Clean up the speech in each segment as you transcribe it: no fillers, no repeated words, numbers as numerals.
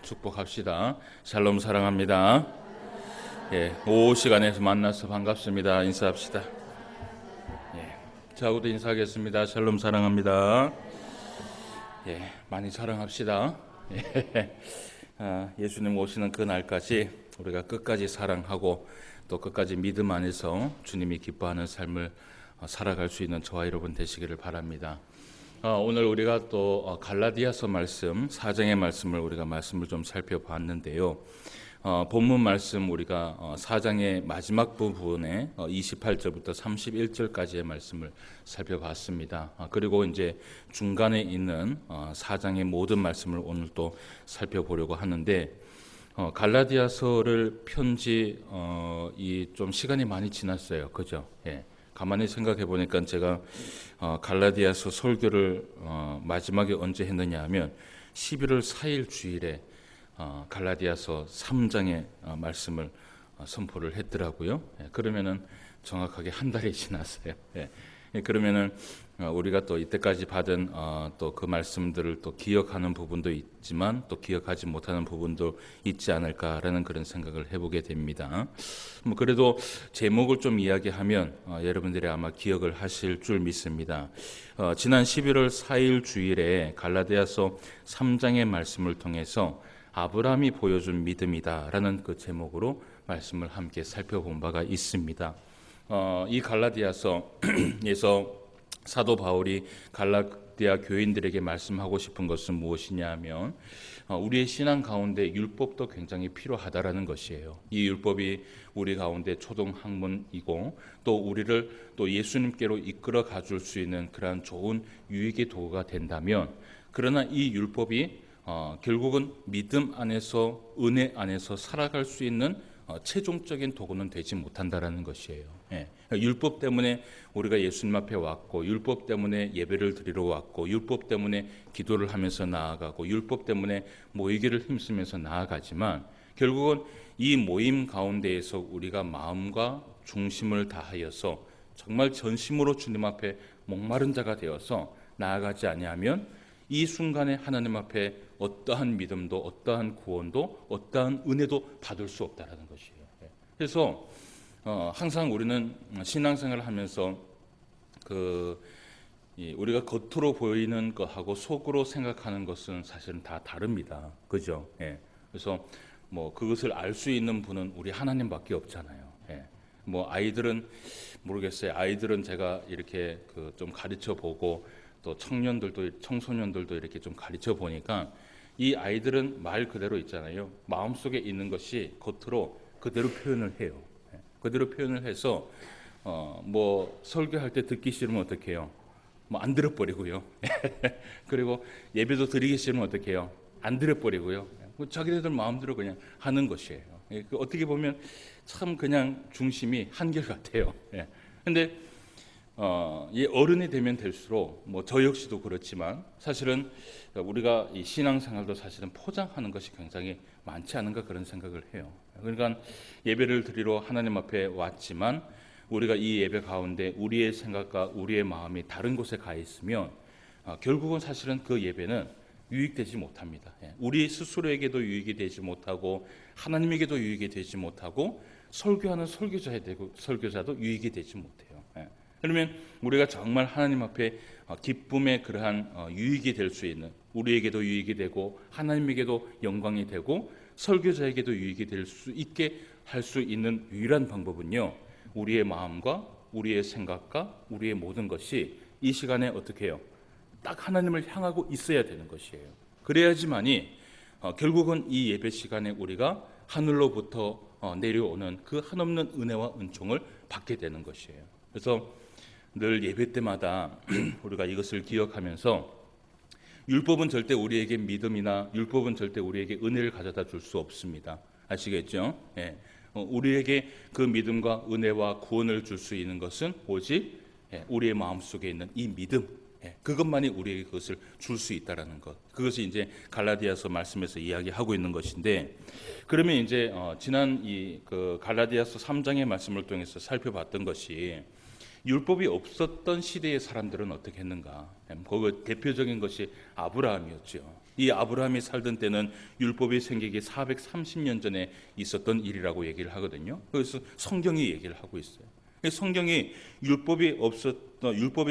축복합시다. 샬롬 사랑합니다. 오후 시간에서 만나서 반갑습니다. 인사합시다. 저하고도 인사하겠습니다. 샬롬 사랑합니다. 많이 사랑합시다. 예수님 오시는 그 날까지 우리가 끝까지 사랑하고 또 끝까지 믿음 안에서 주님이 기뻐하는 삶을 살아갈 수 있는 저와 여러분 되시기를 바랍니다. 오늘 우리가 또 갈라디아서 말씀 4장의 말씀을 우리가 말씀을 좀 살펴봤는데요. 본문 말씀 우리가 4장의 마지막 부분에 28절부터 31절까지의 말씀을 살펴봤습니다. 그리고 이제 중간에 있는 4장의 모든 말씀을 오늘 또 살펴보려고 하는데, 갈라디아서를 편지 이 좀 시간이 많이 지났어요. 그죠? 가만히 생각해 보니까 제가 갈라디아서 설교를 마지막에 언제 했느냐 하면 11월 4일 주일에 갈라디아서 3장의 말씀을 선포를 했더라고요. 그러면은 정확하게 한 달이 지났어요. 그러면은 우리가 또 이때까지 받은 또 그 말씀들을 또 기억하는 부분도 있지만 또 기억하지 못하는 부분도 있지 않을까라는 그런 생각을 해보게 됩니다. 그래도 제목을 좀 이야기하면 여러분들이 아마 기억을 하실 줄 믿습니다. 지난 11월 4일 주일에 갈라디아서 3장의 말씀을 통해서 아브라함이 보여준 믿음이다라는 그 제목으로 말씀을 함께 살펴본 바가 있습니다. 이 갈라디아서에서 사도 바울이 갈라디아 교인들에게 말씀하고 싶은 것은 무엇이냐 하면 우리의 신앙 가운데 율법도 굉장히 필요하다라는 것이에요. 이 율법이 우리 가운데 초등 학문이고 또 우리를 또 예수님께로 이끌어 가줄 수 있는 그러한 좋은 유익의 도구가 된다면, 그러나 이 율법이 결국은 믿음 안에서 은혜 안에서 살아갈 수 있는 최종적인 도구는 되지 못한다라는 것이에요. 율법 때문에 우리가 예수님 앞에 왔고, 율법 때문에 예배를 드리러 왔고, 율법 때문에 기도를 하면서 나아가고, 율법 때문에 모이기를 힘쓰면서 나아가지만 결국은 이 모임 가운데에서 우리가 마음과 중심을 다하여서 정말 전심으로 주님 앞에 목마른 자가 되어서 나아가지 아니하면 이 순간에 하나님 앞에 어떠한 믿음도 어떠한 구원도 어떠한 은혜도 받을 수 없다라는 것이에요. 그래서 항상 우리는 신앙생활을 하면서 우리가 겉으로 보이는 것하고 속으로 생각하는 것은 사실은 다 다릅니다. 그죠? 그래서 그것을 알 수 있는 분은 우리 하나님밖에 없잖아요. 아이들은 모르겠어요. 아이들은 제가 이렇게 좀 가르쳐 보고 또 청소년들도 이렇게 좀 가르쳐 보니까 이 아이들은 말 그대로 있잖아요. 마음속에 있는 것이 겉으로 그대로 표현을 해요. 그대로 표현을 해서 설교할 때 듣기 싫으면 어떻게 해요? 안 들어버리고요. 그리고 예배도 드리기 싫으면 어떻게 해요? 안 들어버리고요. 자기네들 마음대로 그냥 하는 것이에요. 어떻게 보면 참 그냥 중심이 한결같아요. 근데 어른이 되면 될수록 저 역시도 그렇지만 사실은 우리가 이 신앙생활도 사실은 포장하는 것이 굉장히 많지 않은가 그런 생각을 해요. 그러니까 예배를 드리러 하나님 앞에 왔지만 우리가 이 예배 가운데 우리의 생각과 우리의 마음이 다른 곳에 가 있으면 결국은 사실은 그 예배는 유익되지 못합니다. 우리 스스로에게도 유익이 되지 못하고 하나님에게도 유익이 되지 못하고 설교하는 설교자도 유익이 되지 못해요. 그러면 우리가 정말 하나님 앞에 기쁨의 그러한 유익이 될 수 있는, 우리에게도 유익이 되고 하나님에게도 영광이 되고 설교자에게도 유익이 될 수 있게 할 수 있는 유일한 방법은요, 우리의 마음과 우리의 생각과 우리의 모든 것이 이 시간에 어떻게 해요? 딱 하나님을 향하고 있어야 되는 것이에요. 그래야지만이 결국은 이 예배 시간에 우리가 하늘로부터 내려오는 그 한없는 은혜와 은총을 받게 되는 것이에요. 그래서 늘 예배 때마다 우리가 이것을 기억하면서 율법은 절대 우리에게 믿음이나 율법은 절대 우리에게 은혜를 가져다 줄 수 없습니다. 아시겠죠? 우리에게 그 믿음과 은혜와 구원을 줄 수 있는 것은 오직 우리의 마음속에 있는 이 믿음, 그것만이 우리에게 그것을 줄 수 있다라는 것. 그것이 이제 갈라디아서 말씀에서 이야기하고 있는 것인데, 그러면 이제 지난 그 갈라디아서 3장의 말씀을 통해서 살펴봤던 것이 율법이 없었던 시대의 사람들은 어떻게 했는가? 그 대표적인 것이 아브라함이었죠. 이 아브라함이 살던 때는 율법이 생기기 430년 전에 있었던 일이라고 얘기를 하거든요. 그래서 성경이 얘기를 하고 있어요. 성경이 율법이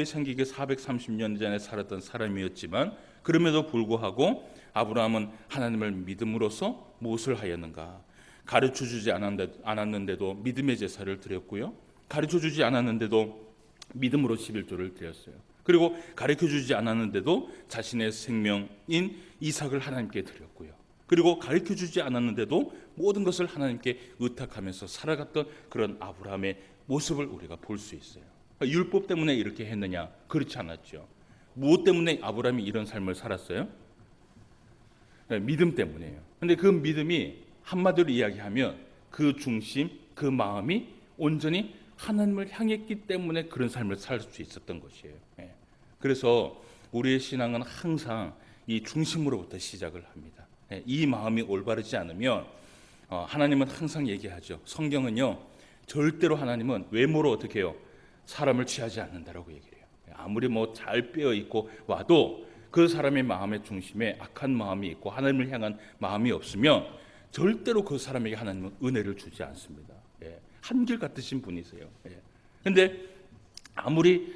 생기기 430년 전에 살았던 사람이었지만 그럼에도 불구하고 아브라함은 하나님을 믿음으로써 무엇을 하였는가? 가르쳐주지 않았는데도 믿음의 제사를 드렸고요. 가르쳐주지 않았는데도 믿음으로 11조를 드렸어요. 그리고 가르쳐주지 않았는데도 자신의 생명인 이삭을 하나님께 드렸고요. 그리고 가르쳐주지 않았는데도 모든 것을 하나님께 의탁하면서 살아갔던 그런 아브라함의 모습을 우리가 볼 수 있어요. 율법 때문에 이렇게 했느냐? 그렇지 않았죠. 무엇 때문에 아브라함이 이런 삶을 살았어요? 믿음 때문이에요. 그런데 그 믿음이 한마디로 이야기하면 그 중심, 그 마음이 온전히 하나님을 향했기 때문에 그런 삶을 살 수 있었던 것이에요. 그래서 우리의 신앙은 항상 이 중심으로부터 시작을 합니다. 이 마음이 올바르지 않으면 하나님은 항상 얘기하죠. 성경은요, 절대로 하나님은 외모로 어떻게 해요? 사람을 취하지 않는다라고 얘기를 해요. 아무리 뭐 잘 빼어 있고 와도 그 사람의 마음의 중심에 악한 마음이 있고 하나님을 향한 마음이 없으면 절대로 그 사람에게 하나님은 은혜를 주지 않습니다. 한결 같으신 분이세요. 그런데 아무리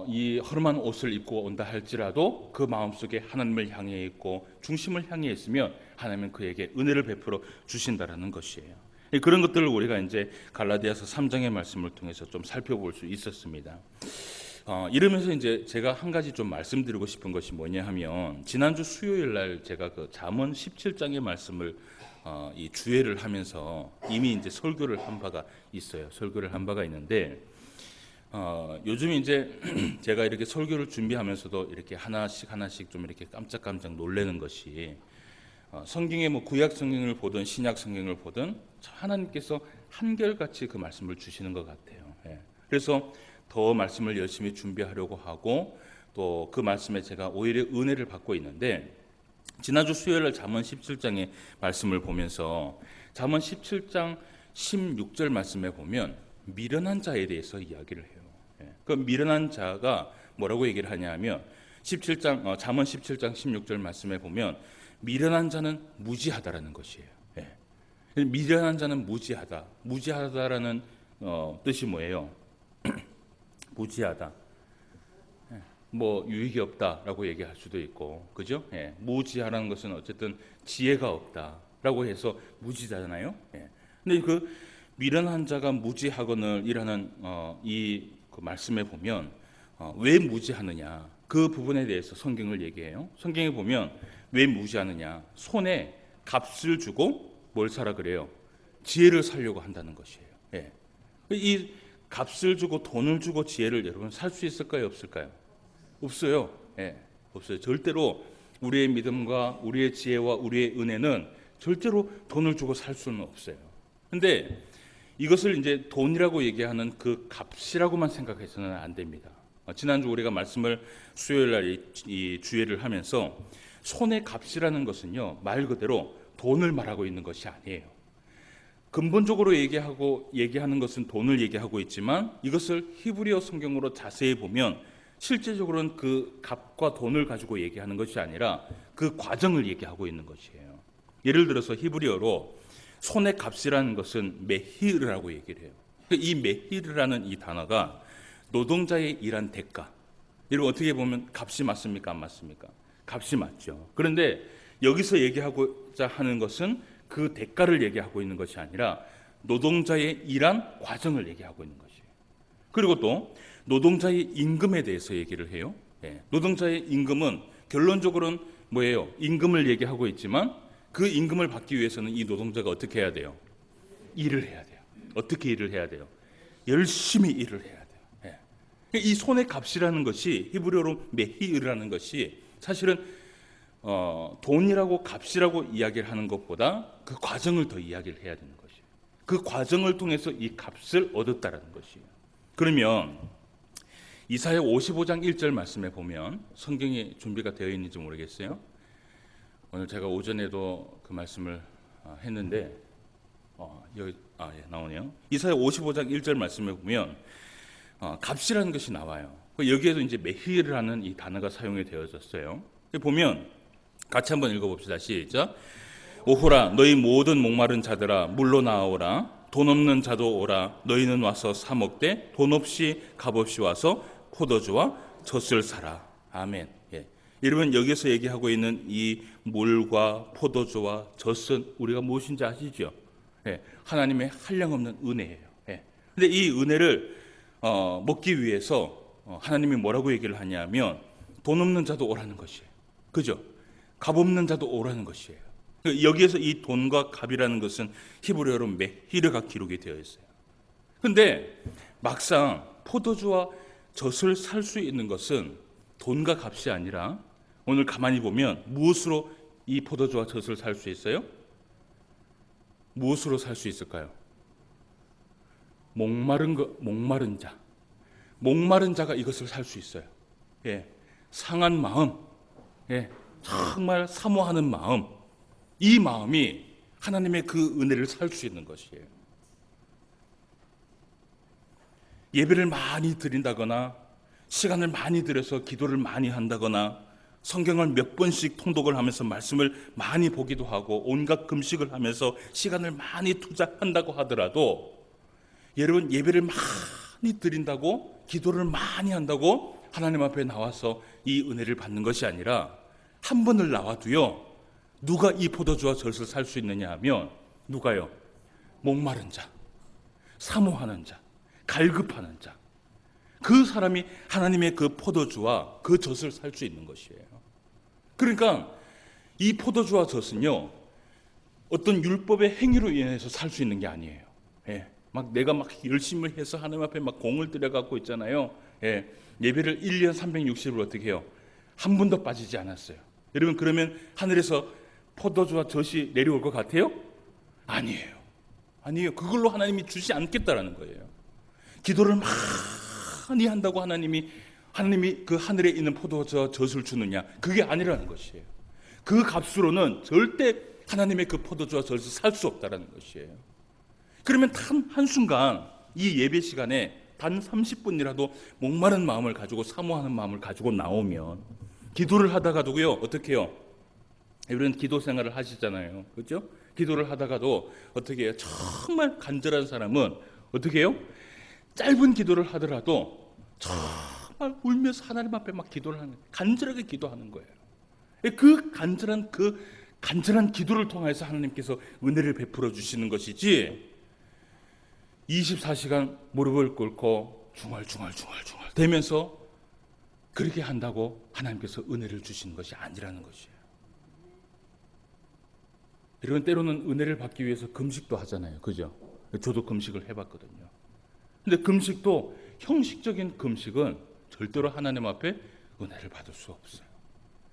이 허름한 옷을 입고 온다 할지라도 그 마음속에 하나님을 향해 있고 중심을 향해 있으면 하나님은 그에게 은혜를 베풀어 주신다라는 것이에요. 그런 것들을 우리가 이제 갈라디아서 3장의 말씀을 통해서 좀 살펴볼 수 있었습니다. 이러면서 이제 제가 한 가지 좀 말씀드리고 싶은 것이 뭐냐 하면 지난주 수요일 날 제가 그 잠언 17장의 말씀을 이 주회를 하면서 이미 이제 설교를 한 바가 있어요. 설교를 한 바가 있는데 요즘 이제 제가 이렇게 설교를 준비하면서도 이렇게 하나씩 좀 이렇게 깜짝깜짝 놀라는 것이 성경의 뭐 구약 성경을 보든 신약 성경을 보든 하나님께서 한결같이 그 말씀을 주시는 것 같아요. 그래서 더 말씀을 열심히 준비하려고 하고 또 그 말씀에 제가 오히려 은혜를 받고 있는데 지난주 수요일날 잠언 17장의 말씀을 보면서 잠언 17장 16절 말씀에 보면 미련한 자에 대해서 이야기를 해요. 그 미련한 자가 뭐라고 얘기를 하냐면 잠언 17장 16절 말씀에 보면 미련한 자는 무지하다라는 것이에요. 미련한 자는 무지하다. 무지하다라는 뜻이 뭐예요? 무지하다. 뭐 유익이 없다라고 얘기할 수도 있고, 그죠? 무지하라는 것은 어쨌든 지혜가 없다라고 해서 무지잖아요. 근데 그 미련한 자가 무지하거늘이라는 이 그 말씀에 보면 왜 무지하느냐 그 부분에 대해서 성경을 얘기해요. 성경에 보면 왜 무지하느냐 손에 값을 주고 뭘 사라 그래요? 지혜를 살려고 한다는 것이에요. 이 값을 주고 돈을 주고 지혜를 여러분 살 수 있을까요? 없을까요? 없어요. 없어요. 절대로 우리의 믿음과 우리의 지혜와 우리의 은혜는 절대로 돈을 주고 살 수는 없어요. 근데 이것을 이제 돈이라고 얘기하는 그 값이라고만 생각해서는 안 됩니다. 지난주 우리가 말씀을 수요일 날 이 주예를 하면서 손의 값이라는 것은요, 말 그대로 돈을 말하고 있는 것이 아니에요. 근본적으로 얘기하는 것은 돈을 얘기하고 있지만 이것을 히브리어 성경으로 자세히 보면 실제적으로는 그 값과 돈을 가지고 얘기하는 것이 아니라 그 과정을 얘기하고 있는 것이에요. 예를 들어서 히브리어로 손의 값이라는 것은 메히르라고 얘기를 해요. 이 메히르라는 이 단어가 노동자의 일한 대가. 여러분 어떻게 보면 값이 맞습니까? 안 맞습니까? 값이 맞죠. 그런데 여기서 얘기하고자 하는 것은 그 대가를 얘기하고 있는 것이 아니라 노동자의 일한 과정을 얘기하고 있는 것이에요. 그리고 또 노동자의 임금에 대해서 얘기를 해요. 노동자의 임금은 결론적으로는 뭐예요? 임금을 얘기하고 있지만 그 임금을 받기 위해서는 이 노동자가 어떻게 해야 돼요? 일을 해야 돼요. 어떻게 일을 해야 돼요? 열심히 일을 해야 돼요. 이 손의 값이라는 것이 히브리어로 메히르라는 것이 사실은 돈이라고 값이라고 이야기를 하는 것보다 그 과정을 더 이야기를 해야 되는 것이에요. 그 과정을 통해서 이 값을 얻었다라는 것이에요. 그러면 이사야 55장 1절 말씀에 보면 성경이 준비가 되어 있는지 모르겠어요. 오늘 제가 오전에도 그 말씀을 했는데 여기 나오네요. 이사야 55장 1절 말씀에 보면 값이라는 것이 나와요. 여기에도 이제 메히르라는 이 단어가 사용이 되어졌어요. 보면 같이 한번 읽어봅시다. 시작. 오호라 너희 모든 목마른 자들아 물로 나오라. 돈 없는 자도 오라. 너희는 와서 사 먹되 돈 없이 값 없이 와서 포도주와 젖을 사라. 아멘. 예. 여러분 여기서 얘기하고 있는 이 물과 포도주와 젖은 우리가 무엇인지 아시죠? 예. 하나님의 한량없는 은혜예요. 예. 근데 이 은혜를 먹기 위해서 하나님이 뭐라고 얘기를 하냐면 돈 없는 자도 오라는 것이에요. 그죠? 값 없는 자도 오라는 것이에요. 여기에서 이 돈과 값이라는 것은 히브리어로 메히르가 기록이 되어 있어요. 근데 막상 포도주와 젖을 살 수 있는 것은 돈과 값이 아니라 오늘 가만히 보면 무엇으로 이 포도주와 젖을 살 수 있어요? 무엇으로 살 수 있을까요? 목마른 자. 목마른 자가 이것을 살 수 있어요. 예. 상한 마음. 예. 정말 사모하는 마음. 이 마음이 하나님의 그 은혜를 살 수 있는 것이에요. 예배를 많이 드린다거나 시간을 많이 들여서 기도를 많이 한다거나 성경을 몇 번씩 통독을 하면서 말씀을 많이 보기도 하고 온갖 금식을 하면서 시간을 많이 투자한다고 하더라도 여러분 예배를 많이 드린다고 기도를 많이 한다고 하나님 앞에 나와서 이 은혜를 받는 것이 아니라 한 번을 나와도요 누가 이 포도주와 젖을 살 수 있느냐 하면 누가요? 목마른 자, 사모하는 자, 갈급하는 자. 그 사람이 하나님의 그 포도주와 그 젖을 살 수 있는 것이에요. 그러니까 이 포도주와 젖은요 어떤 율법의 행위로 인해서 살 수 있는 게 아니에요. 예. 막 내가 막 열심히 해서 하나님 앞에 막 공을 들여 갖고 있잖아요. 예. 예배를 1년 360을 어떻게 해요? 한 번도 빠지지 않았어요. 여러분 그러면 하늘에서 포도주와 젖이 내려올 것 같아요? 아니에요. 아니에요. 그걸로 하나님이 주지 않겠다라는 거예요. 기도를 많이 한다고 하나님이 그 하늘에 있는 포도주와 젖을 주느냐? 그게 아니라는 것이에요. 그 값으로는 절대 하나님의 그 포도주와 젖을 살 수 없다라는 것이에요. 그러면 단 한순간 이 예배 시간에 단 30분이라도 목마른 마음을 가지고 사모하는 마음을 가지고 나오면 기도를 하다가도요 어떻게 해요? 여러분 기도 생활을 하시잖아요. 그렇죠? 기도를 하다가도 어떻게 해요? 정말 간절한 사람은 어떻게 해요? 짧은 기도를 하더라도 정말 울면서 하나님 앞에 막 기도를 하는, 간절하게 기도하는 거예요. 그 간절한 기도를 통해서 하나님께서 은혜를 베풀어 주시는 것이지 24시간 무릎을 꿇고 중얼중얼 대면서 그렇게 한다고 하나님께서 은혜를 주시는 것이 아니라는 것이에요. 여러분 때로는 은혜를 받기 위해서 금식도 하잖아요. 그죠? 저도 금식을 해봤거든요. 근데 금식도 형식적인 금식은 절대로 하나님 앞에 은혜를 받을 수 없어요.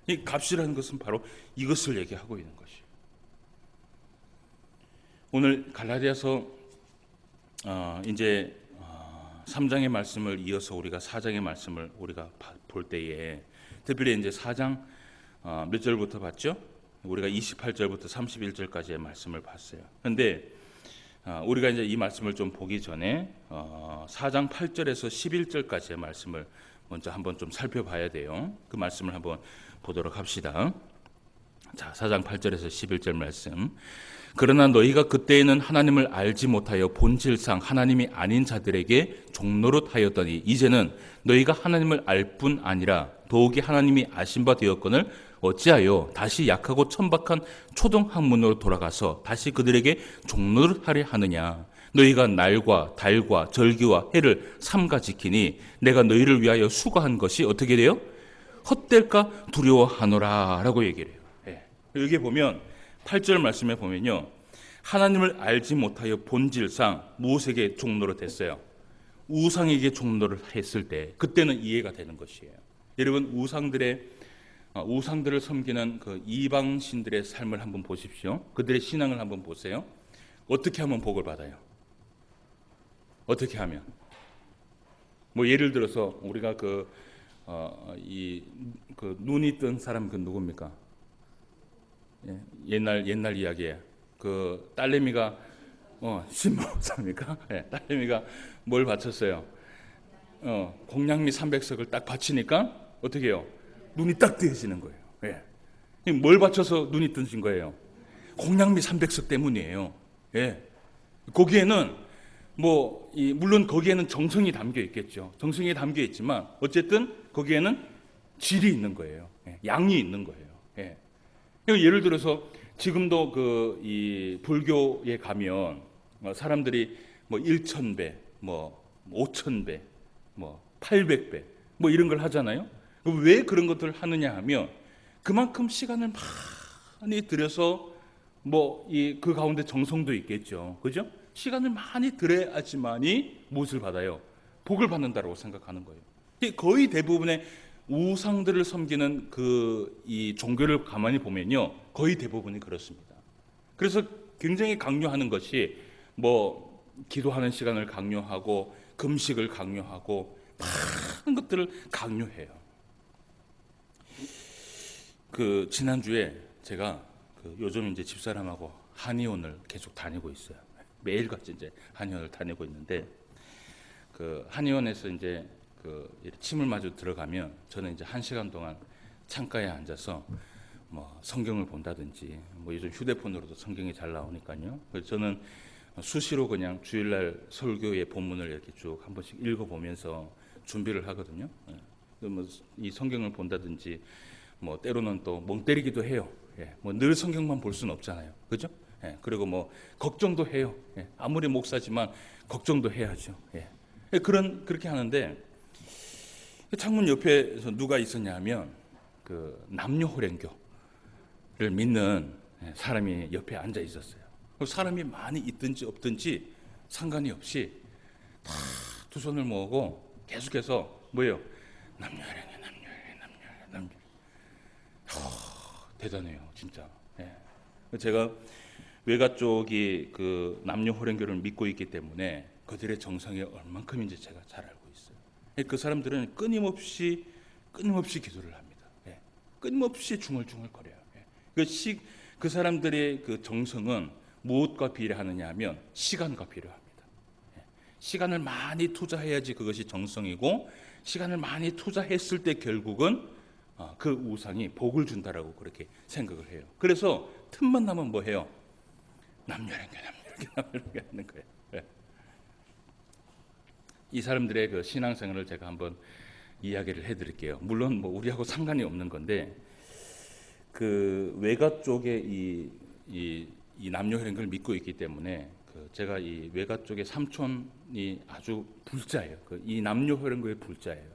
이 값이라는 것은 바로 이것을 얘기하고 있는 것이에요. 오늘 갈라디아서 이제 3장의 말씀을 이어서 우리가 4장의 말씀을 우리가 볼 때에 특별히 이제 4장 몇 절부터 봤죠? 우리가 28절부터 31절까지의 말씀을 봤어요. 그런데 우리가 이제 이 말씀을 좀 보기 전에 4장 8절에서 11절까지의 말씀을 먼저 한번 좀 살펴봐야 돼요. 그 말씀을 한번 보도록 합시다. 자, 4장 8절에서 11절 말씀. 그러나 너희가 그때에는 하나님을 알지 못하여 본질상 하나님이 아닌 자들에게 종노릇 하였더니 이제는 너희가 하나님을 알 뿐 아니라 더욱이 하나님이 아신 바 되었거늘 어찌하여 다시 약하고 천박한 초등학문으로 돌아가서 다시 그들에게 종노릇 하려 하느냐. 너희가 날과 달과 절기와 해를 삼가 지키니 내가 너희를 위하여 수고한 것이 어떻게 돼요? 헛될까 두려워하노라 라고 얘기를 해요. 여기 보면 8절 말씀에 보면요, 하나님을 알지 못하여 본질상 무엇에게 종노릇 했어요? 우상에게 종노릇 했을 때 그때는 이해가 되는 것이에요. 여러분 우상들을 섬기는 그 이방 신들의 삶을 한번 보십시오. 그들의 신앙을 한번 보세요. 어떻게 하면 복을 받아요? 어떻게 하면? 뭐 예를 들어서 우리가 그 눈이 뜬 사람 그 누굽니까? 옛날 이야기에 그 딸내미가 신모사입니까? 딸내미가 뭘 바쳤어요? 공양미 300석을 딱 바치니까 어떻게 해요? 눈이 딱 뜨여지는 거예요. 뭘 바쳐서 눈이 뜨신 거예요? 공양미 300석 때문이에요. 예. 거기에는 물론 거기에는 정성이 담겨 있겠죠. 정성이 담겨 있지만 어쨌든 거기에는 질이 있는 거예요. 예. 양이 있는 거예요. 예. 예를 들어서 지금도 이 불교에 가면 사람들이 1,000배, 5,000배, 800배 이런 걸 하잖아요. 왜 그런 것들을 하느냐 하면 그만큼 시간을 많이 들여서 그 가운데 정성도 있겠죠. 그죠? 시간을 많이 들여야지만이 무엇을 받아요? 복을 받는다고 생각하는 거예요. 거의 대부분의 우상들을 섬기는 이 종교를 가만히 보면요, 거의 대부분이 그렇습니다. 그래서 굉장히 강요하는 것이 기도하는 시간을 강요하고 금식을 강요하고 많은 것들을 강요해요. 지난주에 제가 요즘 이제 집사람하고 한의원을 계속 다니고 있어요. 매일같이 이제 한의원을 다니고 있는데 한의원에서 이제 침을 마저 들어가면 저는 이제 1시간 동안 창가에 앉아서 성경을 본다든지 요즘 휴대폰으로도 성경이 잘 나오니까요. 그래서 저는 수시로 그냥 주일날 설교의 본문을 이렇게 쭉 한 번씩 읽어보면서 준비를 하거든요. 이 성경을 본다든지 때로는 또 멍 때리기도 해요. 예, 늘 성경만 볼 수는 없잖아요. 그죠? 예, 그리고 걱정도 해요. 예, 아무리 목사지만 걱정도 해야죠. 예. 그렇게 하는데 창문 옆에서 누가 있었냐 하면 남녀호랭교를 믿는 사람이 옆에 앉아 있었어요. 사람이 많이 있든지 없든지 상관이 없이 다 두 손을 모으고 계속해서 뭐예요? 남녀호랭교. 대단해요, 진짜. 예. 제가 외가 쪽이 남녀호랭교를 믿고 있기 때문에 그들의 정성이 얼만큼인지 제가 잘 알고 있어요. 그 사람들은 끊임없이 기도를 합니다. 예. 끊임없이 중얼중얼거려요. 예. 그 사람들의 정성은 무엇과 비례하느냐 하면 시간과 비례합니다. 예. 시간을 많이 투자해야지 그것이 정성이고, 시간을 많이 투자했을 때 결국은 그 우상이 복을 준다라고 그렇게 생각을 해요. 그래서 틈만 나면 뭐 해요? 남녀랭교 하는 거예요. 네. 이 사람들의 신앙생활을 제가 한번 이야기를 해드릴게요. 물론 우리하고 상관이 없는 건데 외가 쪽에 이 남녀랭교를 믿고 있기 때문에 제가 이 외가 쪽의 삼촌이 아주 불자예요. 이 남녀랭교의 불자예요.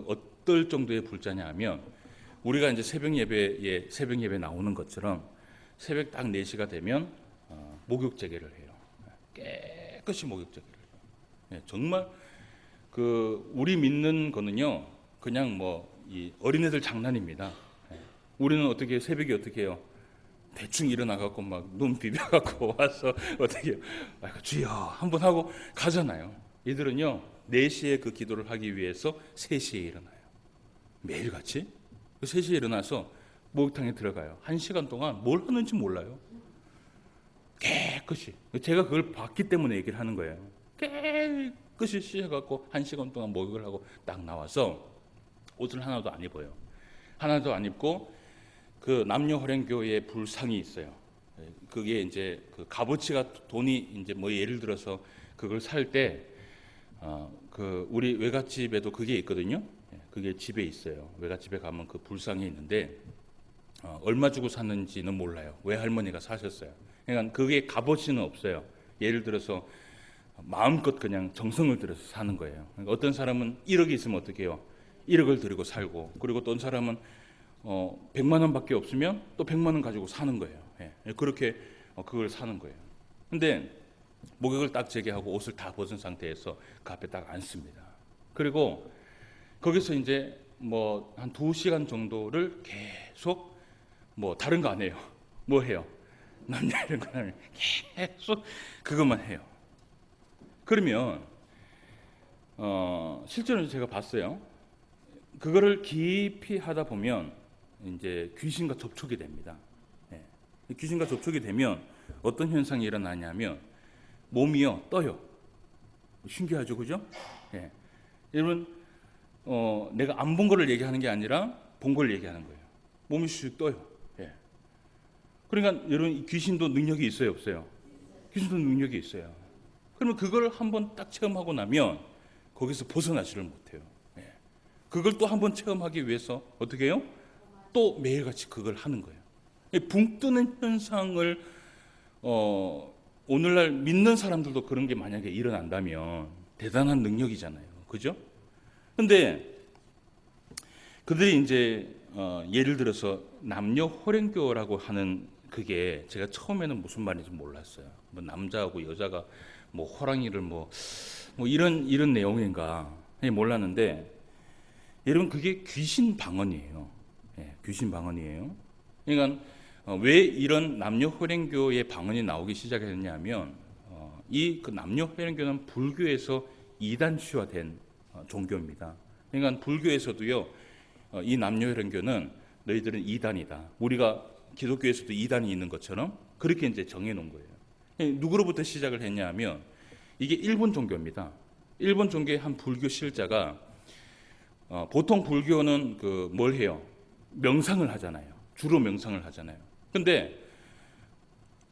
어떨 정도의 불자냐 하면 우리가 이제 새벽 예배에 나오는 것처럼 새벽 딱 4시가 되면 목욕 재개를 해요. 깨끗이 목욕 재개를 해요. 예, 정말 우리 믿는 거는요, 그냥 이 어린애들 장난입니다. 예, 우리는 새벽에 어떻게 해요? 대충 일어나갖고 눈 비벼갖고 와서 어떻게 해요? 주여 한번 하고 가잖아요. 얘들은요 4시에 기도를 하기 위해서 3시에 일어나요. 매일같이 3시에 일어나서 목욕탕에 들어가요. 1시간 동안 뭘 하는지 몰라요. 깨끗이. 제가 그걸 봤기 때문에 얘기를 하는 거예요. 깨끗이 씻어갖고 1시간 동안 목욕을 하고 딱 나와서 옷을 하나도 안 입어요. 하나도 안 입고 남녀호랭교의 불상이 있어요. 그게 이제 값어치가 돈이 이제 예를 들어서 그걸 살 때 우리 외갓집에도 그게 있거든요. 그게 집에 있어요. 외갓집에 가면 불상이 있는데 얼마 주고 샀는지는 몰라요. 외할머니가 사셨어요. 그러니까 그게 값어치는 없어요. 예를 들어서 마음껏 그냥 정성을 들여서 사는 거예요. 그러니까 어떤 사람은 1억이 있으면 어떻게 해요? 1억을 들이고 살고, 그리고 또 어떤 사람은 100만 원밖에 없으면 또 100만 원 가지고 사는 거예요. 예. 그렇게 그걸 사는 거예요. 근데 목욕을 딱 재개하고 옷을 다 벗은 상태에서 그 앞에 딱 앉습니다. 그리고 거기서 이제 한 2시간 정도를 계속 다른 거 안 해요. 뭐 해요? 남녀 이런 거 하면 계속 그것만 해요. 그러면 실제로 제가 봤어요. 그거를 깊이 하다 보면 이제 귀신과 접촉이 됩니다. 예. 귀신과 접촉이 되면 어떤 현상이 일어나냐면 몸이요 떠요. 신기하죠, 그죠? 예. 여러분, 내가 안 본 거를 얘기하는 게 아니라 본 걸 얘기하는 거예요. 몸이 슉 떠요. 예. 그러니까 여러분 귀신도 능력이 있어요, 없어요? 귀신도 능력이 있어요. 그러면 그걸 한번 딱 체험하고 나면 거기서 벗어나지를 못해요. 예. 그걸 또 한번 체험하기 위해서 어떻게 해요? 또 매일같이 그걸 하는 거예요. 붕 뜨는 현상을 오늘날 믿는 사람들도 그런 게 만약에 일어난다면 대단한 능력이잖아요. 그죠? 근데 그들이 이제 예를 들어서 남녀 호랭교라고 하는 그게 제가 처음에는 무슨 말인지 몰랐어요. 뭐 남자하고 여자가 뭐 호랑이를 뭐 이런 내용인가 몰랐는데 여러분 그게 귀신 방언이에요. 예, 귀신 방언이에요. 그러니까 왜 이런 남녀 호랭교의 방언이 나오기 시작했냐면 이 그 남녀 호랭교는 불교에서 이단시화된 종교입니다. 그러니까 불교에서도요 이 남녀 호랭교는 너희들은 이단이다. 우리가 기독교에서도 이단이 있는 것처럼 그렇게 이제 정해놓은 거예요. 누구로부터 시작을 했냐면 이게 일본 종교입니다. 일본 종교의 한 불교 실자가 보통 불교는 그 뭘 해요? 명상을 하잖아요. 주로 명상을 하잖아요. 근데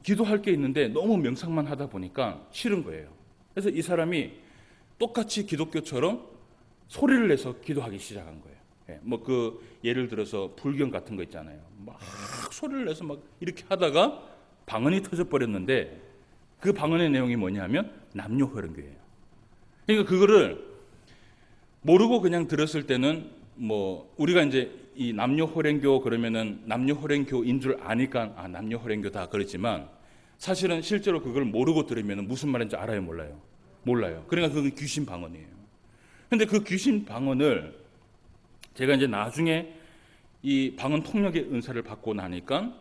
기도할 게 있는데 너무 명상만 하다 보니까 싫은 거예요. 그래서 이 사람이 똑같이 기독교처럼 소리를 내서 기도하기 시작한 거예요. 예, 뭐 그 예를 들어서 불경 같은 거 있잖아요. 막 소리를 내서 막 이렇게 하다가 방언이 터져 버렸는데 그 방언의 내용이 뭐냐면 남녀 호랭교예요. 그러니까 그거를 모르고 그냥 들었을 때는 뭐 우리가 이제 이 남녀 호랭교 그러면은 남녀 호랭교인 줄 아니까 남녀 호랭교다 그렇지만 사실은 실제로 그걸 모르고 들으면 무슨 말인지 알아요, 몰라요? 몰라요. 그러니까 그건 귀신 방언이에요. 근데 그 귀신 방언을 제가 이제 나중에 이 방언 통역의 은사를 받고 나니까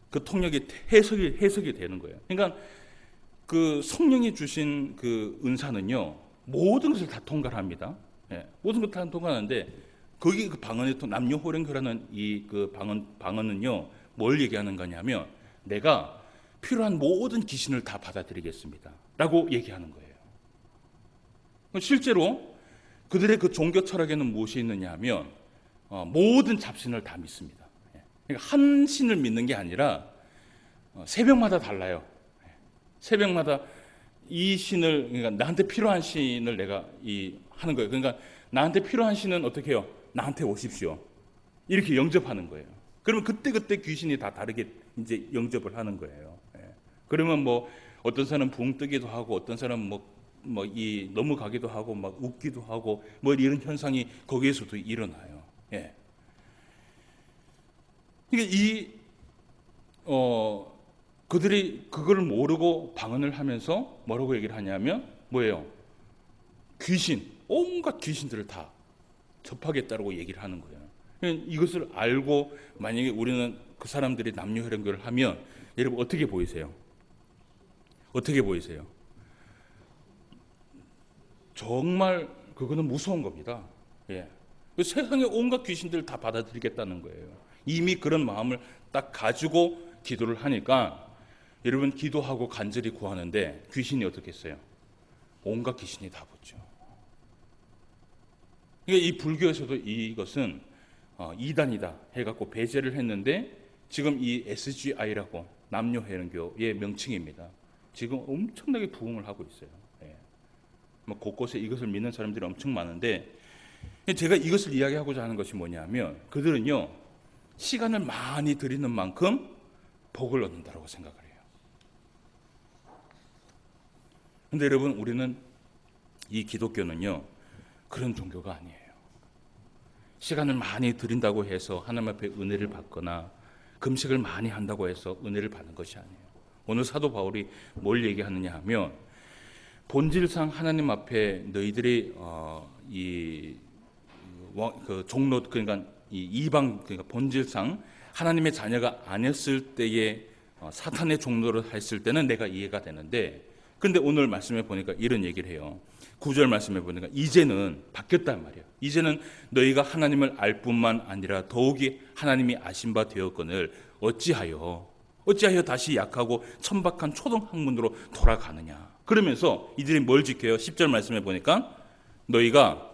그 통역이 해석이 되는 거예요. 그러니까 그 성령이 주신 그 은사는요 모든 것을 다 통과합니다. 예, 모든 것 다 통과하는데 거기 그 방언의 남녀 호랭교라는 이 그 방언은요 뭘 얘기하는 거냐면 내가 필요한 모든 귀신을 다 받아들이겠습니다라고 얘기하는 거예요. 실제로 그들의 그 종교 철학에는 무엇이 있느냐면 모든 잡신을 다 믿습니다. 그러니까 한 신을 믿는 게 아니라 새벽마다 달라요. 새벽마다 이 신을 그러니까 나한테 필요한 신을 내가 하는 거예요. 그러니까 나한테 필요한 신은 어떻게 해요? 나한테 오십시오. 이렇게 영접하는 거예요. 그러면 그때 귀신이 다 다르게 이제 영접을 하는 거예요. 그러면 뭐 어떤 사람은 붕 뜨기도 하고 어떤 사람은 넘어가기도 하고 막 웃기도 하고 뭐 이런 현상이 거기에서도 일어나요. 예. 그러니까 그들이 그걸 모르고 방언을 하면서 뭐라고 얘기를 하냐면 뭐예요? 귀신, 온갖 귀신들을 다 접하겠다라고 얘기를 하는 거예요. 이것을 알고 만약에 우리는 그 사람들이 남녀 호랭교를 하면 여러분 어떻게 보이세요? 어떻게 보이세요? 정말 그거는 무서운 겁니다. 예. 세상의 온갖 귀신들을 다 받아들이겠다는 거예요. 이미 그런 마음을 딱 가지고 기도를 하니까 여러분 기도하고 간절히 구하는데 귀신이 어떻겠어요? 온갖 귀신이 다 붙죠. 그러니까 이 불교에서도 이것은 이단이다 해갖고 배제를 했는데 지금 이 SGI라고 남녀 호랭교의 명칭입니다. 지금 엄청나게 부흥을 하고 있어요. 예. 뭐 곳곳에 이것을 믿는 사람들이 엄청 많은데 제가 이것을 이야기하고자 하는 것이 뭐냐면 그들은요 시간을 많이 들이는 만큼 복을 얻는다고 생각을 해요. 근데 여러분 우리는 이 기독교는요 그런 종교가 아니에요. 시간을 많이 들인다고 해서 하나님 앞에 은혜를 받거나 금식을 많이 한다고 해서 은혜를 받는 것이 아니에요. 오늘 사도 바울이 뭘 얘기하느냐 하면 본질상 하나님 앞에 너희들이 그 종로 그러니까 이 이방 그러니까 본질상 하나님의 자녀가 아니었을 때에 사탄의 종로를 했을 때는 내가 이해가 되는데 근데 오늘 말씀에 보니까 이런 얘기를 해요. 9절 말씀에 보니까 이제는 바뀌었단 말이에요. 이제는 너희가 하나님을 알 뿐만 아니라 더욱이 하나님이 아신 바 되었거늘 어찌하여 다시 약하고 천박한 초등학문으로 돌아가느냐. 그러면서 이들이 뭘 지켜요? 10절 말씀에 보니까 너희가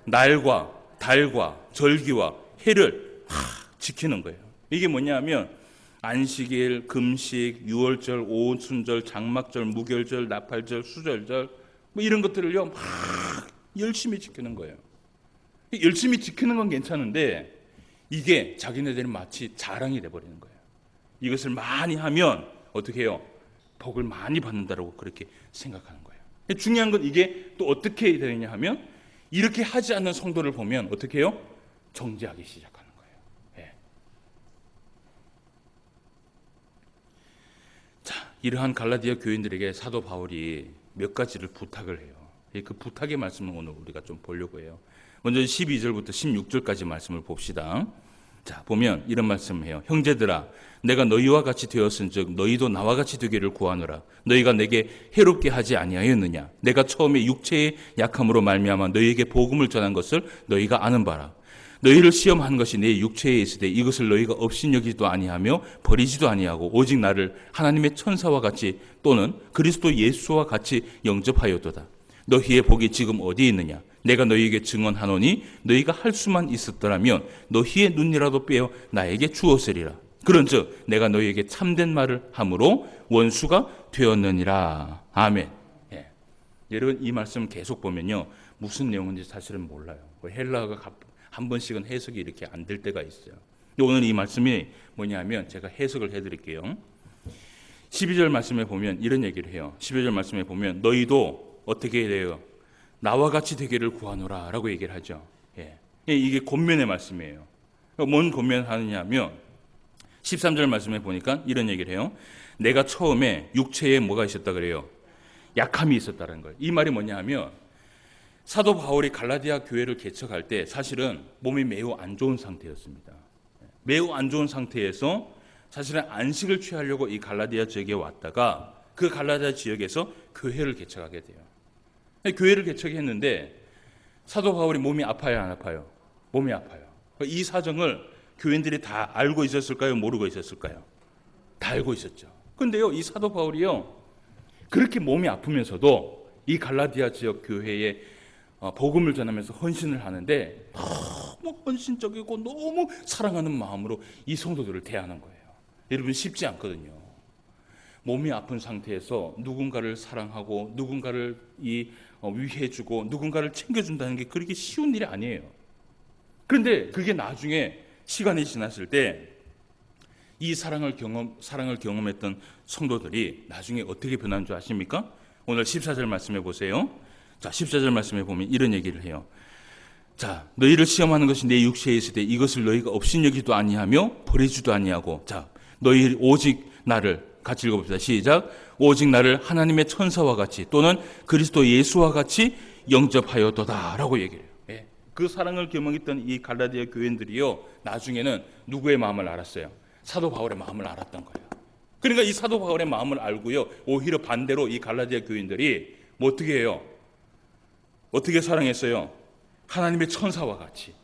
날과 달과 절기와 해를 지키는 거예요. 이게 뭐냐면 안식일, 금식, 유월절, 오순절, 장막절, 무결절, 나팔절, 수절절 뭐 이런 것들을요 막 열심히 지키는 거예요. 열심히 지키는 건 괜찮은데 이게 자기네들은 마치 자랑이 돼버리는 거예요. 이것을 많이 하면 어떻게 해요? 복을 많이 받는다라고 그렇게 생각하는 거예요. 중요한 건 이게 또 어떻게 되느냐 하면 이렇게 하지 않는 성도를 보면 어떻게 해요? 정죄하기 시작하는 거예요. 예. 자, 이러한 갈라디아 교인들에게 사도 바울이 몇 가지를 부탁을 해요. 그 부탁의 말씀을 오늘 우리가 좀 보려고 해요. 먼저 12절부터 16절까지 말씀을 봅시다. 자, 보면 이런 말씀을 해요. 형제들아, 내가 너희와 같이 되었은즉 너희도 나와 같이 되기를 구하노라. 너희가 내게 해롭게 하지 아니하였느냐? 내가 처음에 육체의 약함으로 말미암아 너희에게 복음을 전한 것을 너희가 아는 바라. 너희를 시험한 것이 내 육체에 있으되 이것을 너희가 업신여기지도 아니하며 버리지도 아니하고 오직 나를 하나님의 천사와 같이 또는 그리스도 예수와 같이 영접하였도다. 너희의 복이 지금 어디에 있느냐? 내가 너희에게 증언하노니 너희가 할 수만 있었더라면 너희의 눈이라도 빼어 나에게 주었으리라. 그런즉 내가 너희에게 참된 말을 함으로 원수가 되었느니라. 아멘. 예. 여러분 이 말씀 계속 보면요 무슨 내용인지 사실은 몰라요. 헬라어가 한 번씩은 해석이 이렇게 안 될 때가 있어요. 오늘 이 말씀이 뭐냐면 제가 해석을 해드릴게요. 12절 말씀에 보면 이런 얘기를 해요. 12절 말씀에 보면 너희도 어떻게 돼요? 나와 같이 되기를 구하노라 라고 얘기를 하죠. 예. 이게 권면의 말씀이에요. 뭔 권면하느냐 하면 13절 말씀에 보니까 이런 얘기를 해요. 내가 처음에 육체에 뭐가 있었다 그래요? 약함이 있었다는 거예요. 이 말이 뭐냐 하면 사도 바울이 갈라디아 교회를 개척할 때 사실은 몸이 매우 안 좋은 상태였습니다. 매우 안 좋은 상태에서 사실은 안식을 취하려고 이 갈라디아 지역에 왔다가 그 갈라디아 지역에서 교회를 개척하게 돼요. 교회를 개척했는데 사도 바울이 몸이 아파요, 안 아파요? 몸이 아파요. 이 사정을 교인들이 다 알고 있었을까요? 모르고 있었을까요? 다 알고 있었죠. 그런데요, 이 사도 바울이요, 그렇게 몸이 아프면서도 이 갈라디아 지역 교회에 복음을 전하면서 헌신을 하는데 너무 헌신적이고 너무 사랑하는 마음으로 이 성도들을 대하는 거예요. 여러분 쉽지 않거든요. 몸이 아픈 상태에서 누군가를 사랑하고 누군가를 위해주고 누군가를 챙겨준다는 게 그렇게 쉬운 일이 아니에요. 그런데 그게 나중에 시간이 지났을 때 이 사랑을 경험했던 성도들이 나중에 어떻게 변한 줄 아십니까? 오늘 14절 말씀해 보세요. 자, 14절 말씀에 보면 이런 얘기를 해요. 자, 너희를 시험하는 것이 내 육체에 있을 때 이것을 너희가 업신여기도 아니하며 버리지도 아니하고, 자, 너희 오직 나를 같이 읽어봅시다. 시작. 오직 나를 하나님의 천사와 같이 또는 그리스도 예수와 같이 영접하였도다 라고 얘기를 해요. 예. 그 사랑을 경험했던 이 갈라디아 교인들이요 나중에는 누구의 마음을 알았어요? 사도 바울의 마음을 알았던 거예요. 그러니까 이 사도 바울의 마음을 알고요 오히려 반대로 이 갈라디아 교인들이 뭐 어떻게 해요? 어떻게 사랑했어요? 하나님의 천사와 같이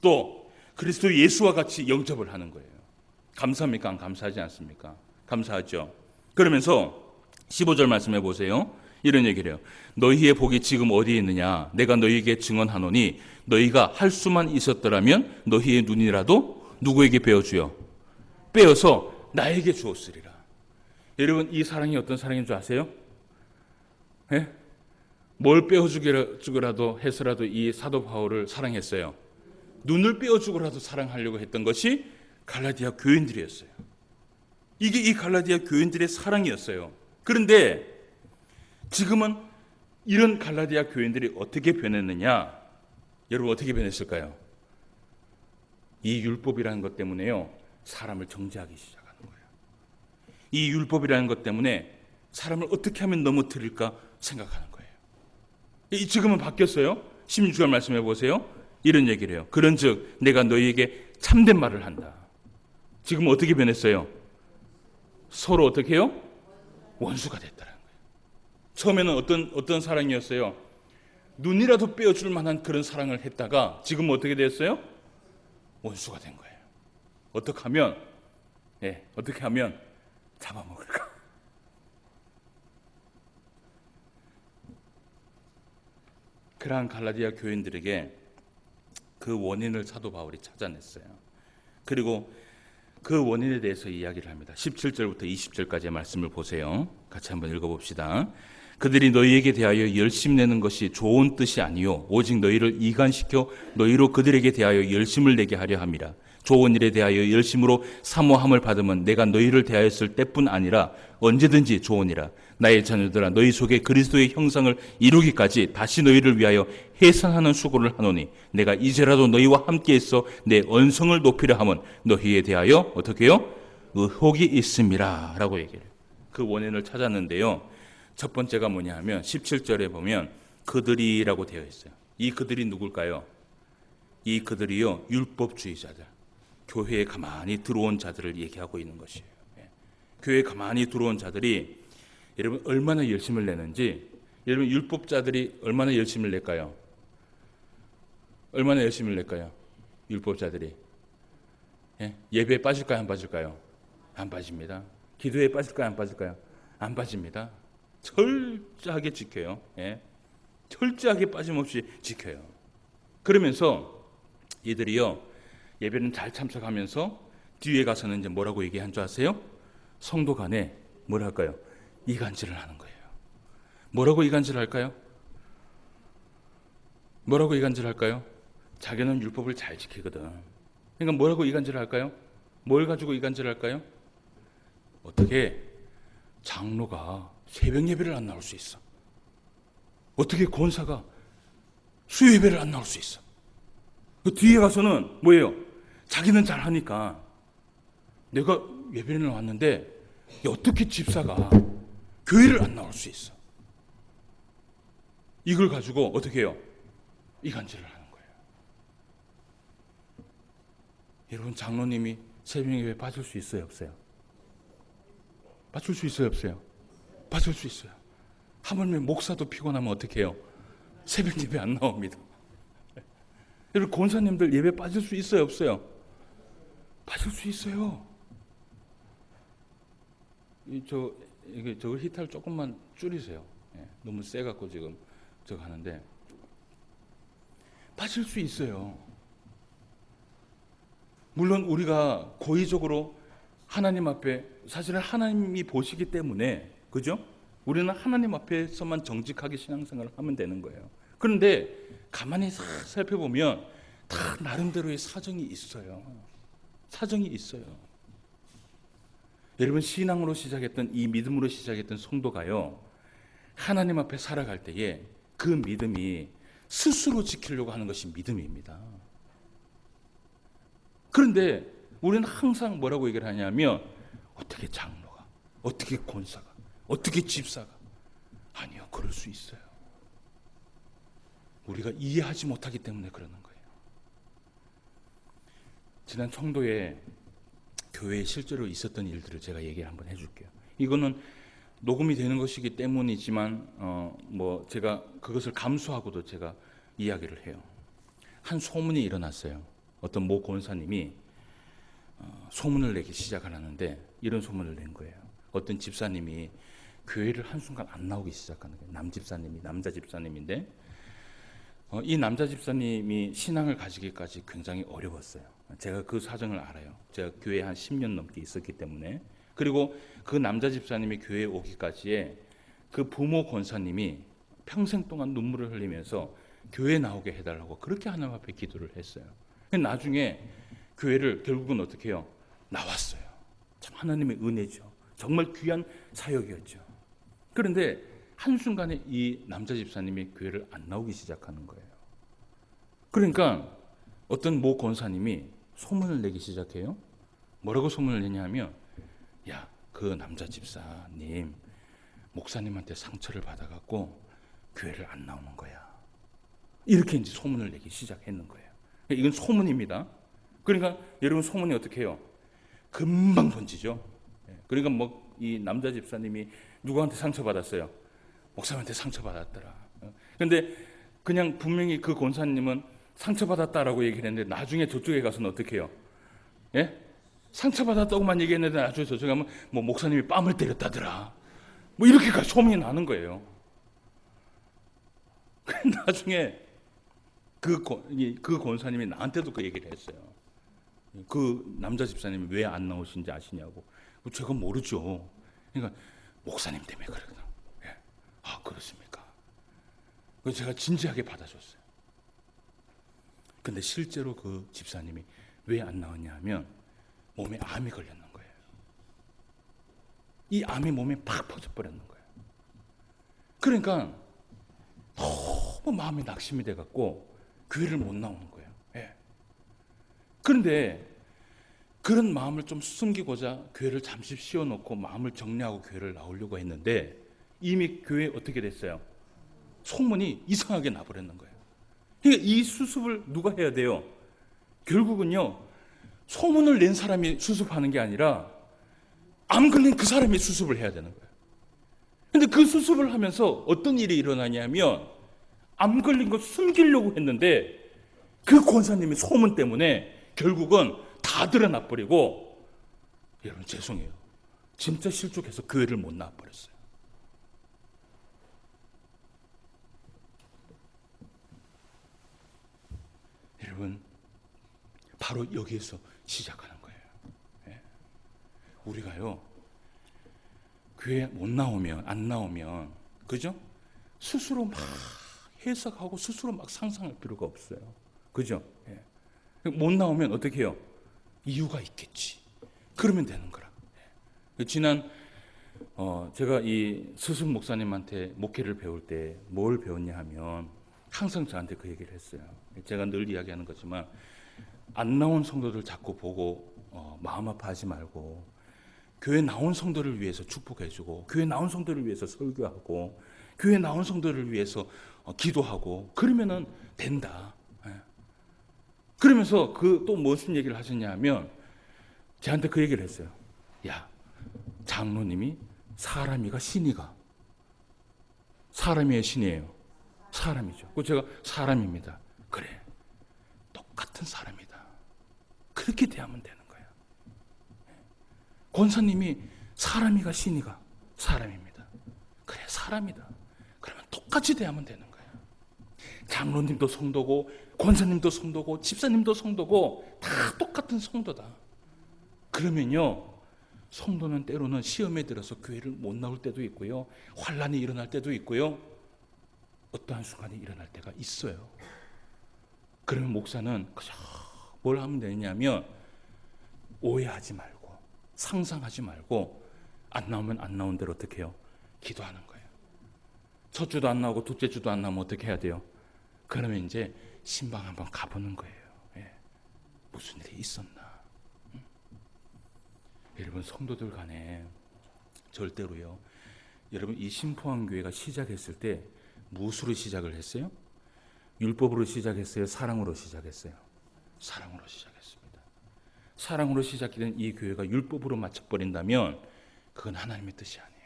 또 그리스도 예수와 같이 영접을 하는 거예요. 감사합니까? 감사하지 않습니까? 감사하죠. 그러면서 15절 말씀해 보세요. 이런 얘기를 해요. 너희의 복이 지금 어디에 있느냐? 내가 너희에게 증언하노니 너희가 할 수만 있었더라면 너희의 눈이라도 누구에게 빼어주요? 빼어서 나에게 주었으리라. 여러분 이 사랑이 어떤 사랑인 줄 아세요? 예? 뭘 빼어주기라도 해서라도 이 사도 바울을 사랑했어요. 눈을 빼어주고라도 사랑하려고 했던 것이 갈라디아 교인들이었어요. 이게 이 갈라디아 교인들의 사랑이었어요. 그런데 지금은 이런 갈라디아 교인들이 어떻게 변했느냐? 여러분 어떻게 변했을까요? 이 율법이라는 것 때문에요 사람을 정죄하기 시작하는 거예요. 이 율법이라는 것 때문에 사람을 어떻게 하면 넘어뜨릴까 생각하는 거예요. 지금은 바뀌었어요. 16절 말씀해 보세요. 이런 얘기를 해요. 그런즉 내가 너희에게 참된 말을 한다. 지금 어떻게 변했어요? 서로 어떻게 해요? 원수가 됐다는 거예요. 처음에는 어떤 사랑이었어요? 눈이라도 빼어줄 만한 그런 사랑을 했다가 지금 어떻게 됐어요? 원수가 된 거예요. 어떻게 하면 잡아먹을까? 그러한 갈라디아 교인들에게 그 원인을 사도 바울이 찾아냈어요. 그리고 그 원인에 대해서 이야기를 합니다. 17절부터 20절까지의 말씀을 보세요. 같이 한번 읽어봅시다. 그들이 너희에게 대하여 열심 내는 것이 좋은 뜻이 아니요 오직 너희를 이간시켜 너희로 그들에게 대하여 열심을 내게 하려 함이라. 좋은 일에 대하여 열심으로 사모함을 받으면 내가 너희를 대하였을 때뿐 아니라 언제든지 좋으니라. 나의 자녀들아 너희 속에 그리스도의 형상을 이루기까지 다시 너희를 위하여 해산하는 수고를 하노니 내가 이제라도 너희와 함께 있어 내 언성을 높이려 함은 너희에 대하여 어떻게 해요? 의혹이 있음이라 라고 얘기를 해요. 그 원인을 찾았는데요. 첫 번째가 뭐냐 하면 17절에 보면 그들이라고 되어 있어요. 이 그들이 누굴까요? 이 그들이요 율법주의자들, 교회에 가만히 들어온 자들을 얘기하고 있는 것이에요. 교회에 가만히 들어온 자들이 여러분 얼마나 열심을 내는지, 여러분 율법자들이 얼마나 열심을 낼까요? 얼마나 열심을 낼까요? 율법자들이 예배에 빠질까요? 안 빠질까요? 안 빠집니다. 기도에 빠질까요? 안 빠질까요? 안 빠집니다. 철저하게 지켜요. 철저하게 빠짐없이 지켜요. 그러면서 이들이요 예배는 잘 참석하면서 뒤에 가서는 이제 뭐라고 얘기한 줄 아세요? 성도 간에 뭐랄까요? 이간질을 하는 거예요. 뭐라고 이간질을 할까요? 뭐라고 이간질을 할까요? 자기는 율법을 잘 지키거든. 그러니까 뭐라고 이간질을 할까요? 뭘 가지고 이간질을 할까요? 어떻게 장로가 새벽 예배를 안 나올 수 있어? 어떻게 권사가 수요 예배를 안 나올 수 있어? 그 뒤에 가서는 뭐예요? 자기는 잘하니까 내가 예배를 나왔는데 어떻게 집사가 교회를 안 나올 수 있어? 이걸 가지고 어떻게 해요? 이간질을 하는 거예요. 여러분 장로님이 새벽 예배에 빠질 수 있어요? 없어요? 빠질 수 있어요? 없어요? 빠질 수 있어요. 하물며 목사도 피곤하면 어떻게 해요? 새벽 예배 안 나옵니다. 여러분 권사님들 예배 빠질 수 있어요? 없어요? 빠질 수 있어요. 저걸 히터를 조금만 줄이세요. 너무 세갖고 지금 저거 하는데 빠질 수 있어요. 물론 우리가 고의적으로 하나님 앞에 사실은 하나님이 보시기 때문에 그죠? 우리는 하나님 앞에서만 정직하게 신앙생활을 하면 되는 거예요. 그런데 가만히 살펴보면 다 나름대로의 사정이 있어요. 사정이 있어요. 여러분 신앙으로 시작했던 이 믿음으로 시작했던 성도가요 하나님 앞에 살아갈 때에 그 믿음이 스스로 지키려고 하는 것이 믿음입니다. 그런데 우리는 항상 뭐라고 얘기를 하냐면 어떻게 장로가, 어떻게 권사가, 어떻게 집사가 아니요 그럴 수 있어요. 우리가 이해하지 못하기 때문에 그러는 거예요. 지난 청도에 교회에 실제로 있었던 일들을 제가 얘기를 한번 해줄게요. 이거는 녹음이 되는 것이기 때문이지만 제가 그것을 감수하고도 제가 이야기를 해요. 한 소문이 일어났어요. 어떤 모 권사님이 소문을 내기 시작을 하는데 이런 소문을 낸 거예요. 어떤 집사님이 교회를 한순간 안 나오기 시작하는 거예요. 남자 집사님인데 이 남자 집사님이 신앙을 가지기까지 굉장히 어려웠어요. 제가 그 사정을 알아요. 제가 교회에 한 10년 넘게 있었기 때문에. 그리고 그 남자 집사님이 교회에 오기까지에 그 부모 권사님이 평생 동안 눈물을 흘리면서 교회에 나오게 해달라고 그렇게 하나님 앞에 기도를 했어요. 나중에 교회를 결국은 어떻게 해요? 나왔어요. 참 하나님의 은혜죠. 정말 귀한 사역이었죠. 그런데 한순간에 이 남자 집사님이 교회를 안 나오기 시작하는 거예요. 그러니까 어떤 모 권사님이 소문을 내기 시작해요. 뭐라고 소문을 내냐면 야, 그 남자 집사님 목사님한테 상처를 받아갖고 교회를 안 나오는 거야. 이렇게 이제 소문을 내기 시작했는 거예요. 이건 소문입니다. 그러니까 여러분 소문이 어떻게 해요? 금방 번지죠. 그러니까 이 남자 집사님이 누구한테 상처받았어요? 목사님한테 상처받았더라. 그런데 그냥 분명히 그 권사님은 상처받았다라고 얘기를 했는데 나중에 저쪽에 가서는 어떻게 해요? 상처받았다고만 얘기했는데 나중에 저쪽에 가면 목사님이 뺨을 때렸다더라. 이렇게까지 소문이 나는 거예요. 나중에 그 권사님이 나한테도 그 얘기를 했어요. 그 남자 집사님이 왜 안 나오신지 아시냐고. 제가 모르죠. 그러니까 목사님 때문에 그러거든. 예. 아, 그렇습니까? 그래서 제가 진지하게 받아줬어요. 근데 실제로 그 집사님이 왜 안 나왔냐 하면 몸에 암이 걸렸는 거예요. 이 암이 몸에 팍 퍼져버렸는 거예요. 그러니까 너무 마음이 낙심이 돼갖고 교회를 못 나오는 거예요. 예. 그런데 그런 마음을 좀 숨기고자 교회를 잠시 쉬어놓고 마음을 정리하고 교회를 나오려고 했는데 이미 교회에 어떻게 됐어요? 소문이 이상하게 나버렸는 거예요. 그러니까 이 수습을 누가 해야 돼요? 결국은요, 소문을 낸 사람이 수습하는 게 아니라 암 걸린 그 사람이 수습을 해야 되는 거예요. 근데 그 수습을 하면서 어떤 일이 일어나냐면 암 걸린 거 숨기려고 했는데 그 권사님의 소문 때문에 결국은 다 드러나 버리고, 여러분 죄송해요, 진짜 실족해서 교회를 못 나와 버렸어요. 여러분 바로 여기에서 시작하는 거예요. 예. 우리가요 교회 못 나오면, 안 나오면, 그죠? 스스로 막 해석하고 스스로 막 상상할 필요가 없어요. 그죠? 예. 못 나오면 어떻게 해요? 이유가 있겠지. 그러면 되는 거라. 예. 지난 제가 이 스승 목사님한테 목회를 배울 때 뭘 배웠냐 하면 항상 저한테 그 얘기를 했어요. 제가 늘 이야기하는 거지만 안 나온 성도들 자꾸 보고 마음 아파하지 말고 교회 나온 성도를 위해서 축복해주고 교회 나온 성도를 위해서 설교하고 교회 나온 성도를 위해서 기도하고 그러면은 된다. 예. 그러면서 그 또 무슨 얘기를 하셨냐면 저한테 그 얘기를 했어요. 야, 장로님이 사람이가 신이가? 사람이에요, 신이에요? 사람이죠. 그 제가 사람입니다. 그래, 똑같은 사람이다. 그렇게 대하면 되는 거예요. 권사님이 사람이가 신이가? 사람입니다. 그래, 사람이다. 그러면 똑같이 대하면 되는 거예요. 장로님도 성도고 권사님도 성도고 집사님도 성도고 다 똑같은 성도다. 그러면요, 성도는 때로는 시험에 들어서 교회를 못 나올 때도 있고요, 환란이 일어날 때도 있고요, 어떠한 순간이 일어날 때가 있어요. 그러면 목사는 그저 뭘 하면 되냐면 오해하지 말고 상상하지 말고 안 나오면 안 나온 대로 어떻게 해요? 기도하는 거예요. 첫 주도 안 나오고 둘째 주도 안 나오면 어떻게 해야 돼요? 그러면 이제 신방 한번 가보는 거예요. 예. 무슨 일이 있었나? 여러분 성도들 간에 절대로요, 여러분 이 신포항교회가 시작했을 때 무엇으로 시작을 했어요? 율법으로 시작했어요? 사랑으로 시작했어요? 사랑으로 시작했습니다. 사랑으로 시작된 이 교회가 율법으로 맞춰버린다면 그건 하나님의 뜻이 아니에요.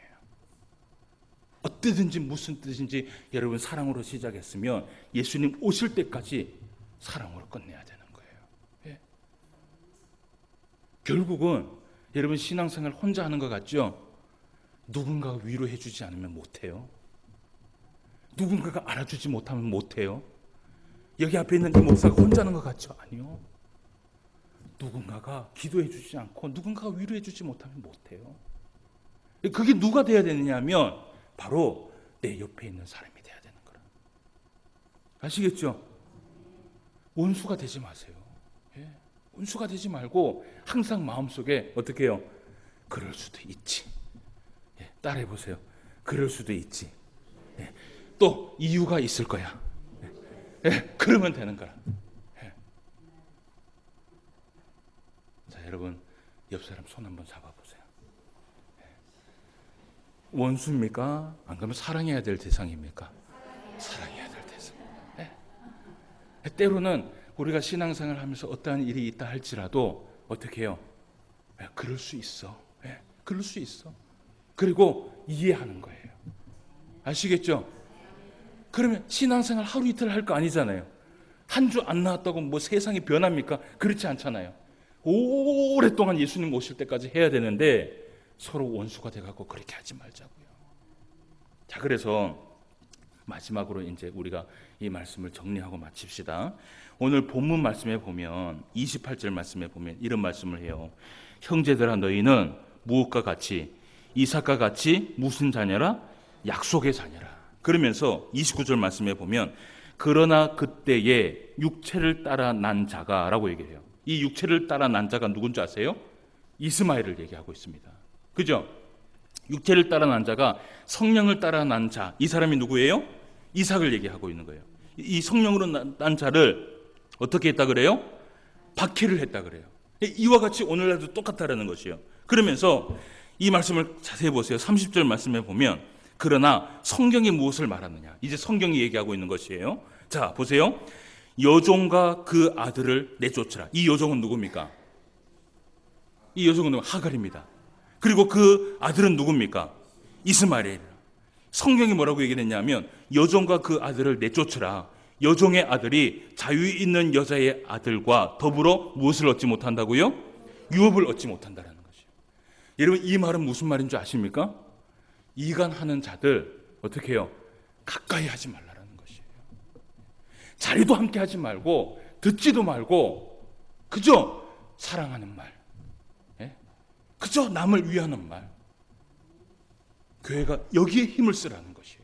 어때든지 무슨 뜻인지 여러분 사랑으로 시작했으면 예수님 오실 때까지 사랑으로 끝내야 되는 거예요. 예. 결국은 여러분 신앙생활 혼자 하는 것 같죠? 누군가가 위로해 주지 않으면 못해요. 누군가가 알아주지 못하면 못해요. 여기 앞에 있는 이 목사가 혼자 하는 것 같죠? 아니요. 누군가가 기도해 주지 않고 누군가가 위로해 주지 못하면 못해요. 그게 누가 돼야 되느냐 하면 바로 내 옆에 있는 사람이 돼야 되는 거라. 아시겠죠? 원수가 되지 마세요. 예. 원수가 되지 말고 항상 마음속에 어떻게 해요? 그럴 수도 있지. 예. 따라해 보세요. 그럴 수도 있지. 예. 또 이유가 있을 거야. 예. 예. 그러면 되는 거라. 예. 자, 여러분 옆 사람 손 한번 잡아보세요. 예. 원수입니까? 안 그러면 사랑해야 될 대상입니까? 사랑해야 될 대상. 예. 때로는 우리가 신앙생활을 하면서 어떠한 일이 있다 할지라도 어떻게 해요? 예, 그럴 수 있어. 예, 그럴 수 있어. 그리고 이해하는 거예요. 아시겠죠? 그러면 신앙생활 하루 이틀 할 거 아니잖아요. 한 주 안 나왔다고 뭐 세상이 변합니까? 그렇지 않잖아요. 오랫동안 예수님 오실 때까지 해야 되는데 서로 원수가 돼갖고 그렇게 하지 말자고요. 자, 그래서 마지막으로 이제 우리가 이 말씀을 정리하고 마칩시다. 오늘 본문 말씀에 보면 28절 말씀에 보면 이런 말씀을 해요. 형제들아 너희는 무엇과 같이 이삭과 같이 무슨 자녀라? 약속의 자녀라. 그러면서 29절 말씀에 보면 그러나 그때에 육체를 따라 난 자가 라고 얘기해요. 이 육체를 따라 난 자가 누군지 아세요? 이스마엘을 얘기하고 있습니다. 그죠? 육체를 따라 난 자가 성령을 따라 난 자, 이 사람이 누구예요? 이삭을 얘기하고 있는 거예요. 이 성령으로 난 자를 어떻게 했다 그래요? 박해를 했다 그래요. 이와 같이 오늘날도 똑같다라는 것이에요. 그러면서 이 말씀을 자세히 보세요. 30절 말씀에 보면 그러나 성경이 무엇을 말하느냐, 이제 성경이 얘기하고 있는 것이에요. 자 보세요. 여종과 그 아들을 내쫓으라. 이 여종은 누굽니까? 이 여종은 하갈입니다. 그리고 그 아들은 누굽니까? 이스마엘이에요. 성경이 뭐라고 얘기했냐면 여종과 그 아들을 내쫓으라. 여종의 아들이 자유 있는 여자의 아들과 더불어 무엇을 얻지 못한다고요? 유업을 얻지 못한다는 것이에요. 여러분 이 말은 무슨 말인 줄 아십니까? 이간하는 자들 어떻게 해요? 가까이 하지 말라는 것이에요. 자리도 함께 하지 말고 듣지도 말고 그저 사랑하는 말, 그저 남을 위하는 말, 교회가 여기에 힘을 쓰라는 것이에요.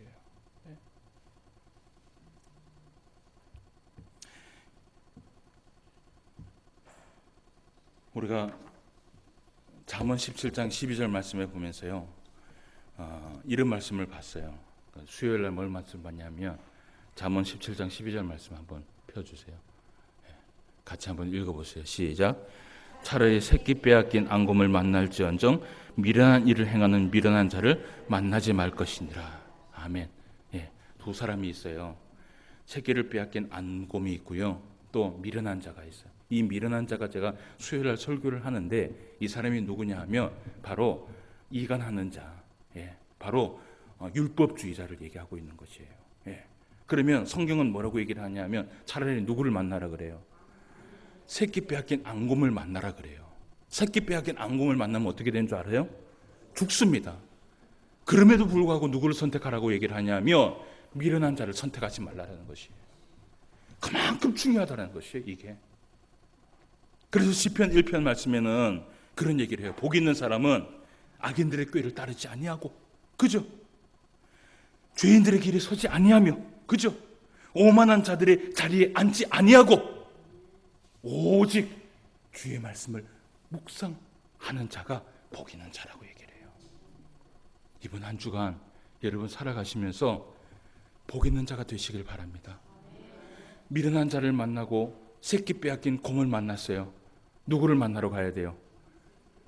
우리가 잠언 17장 12절 말씀에 보면서요 이런 말씀을 봤어요. 수요일 날 뭘 말씀 봤냐면 잠언 17장 12절 말씀 한번 펴주세요. 같이 한번 읽어보세요. 시작. 차라리 새끼 빼앗긴 앙금을 만날지언정 미련한 일을 행하는 미련한 자를 만나지 말 것이니라. 아멘. 두 사람이 있어요. 새끼를 빼앗긴 앙금이 있고요. 또 미련한 자가 있어요. 이 미련한 자가 제가 수요일 날 설교를 하는데 이 사람이 누구냐 하면 바로 이간하는 자, 바로 율법주의자를 얘기하고 있는 것이에요. 그러면 성경은 뭐라고 얘기를 하냐면 차라리 누구를 만나라 그래요? 새끼 빼앗긴 앙금을 만나라 그래요. 새끼 빼앗긴 앙금을 만나면 어떻게 되는 줄 알아요? 죽습니다. 그럼에도 불구하고 누구를 선택하라고 얘기를 하냐면 미련한 자를 선택하지 말라는 것이에요. 그만큼 중요하다는 것이에요, 이게. 그래서 시편 1편 말씀에는 그런 얘기를 해요. 복 있는 사람은 악인들의 꾀를 따르지 아니하고, 그죠? 죄인들의 길에 서지 아니하며, 그죠? 오만한 자들의 자리에 앉지 아니하고 오직 주의 말씀을 묵상하는 자가 복 있는 자라고 얘기를 해요. 이번 한 주간 여러분 살아가시면서 복 있는 자가 되시길 바랍니다. 미련한 자를 만나고 새끼 빼앗긴 곰을 만났어요. 누구를 만나러 가야 돼요?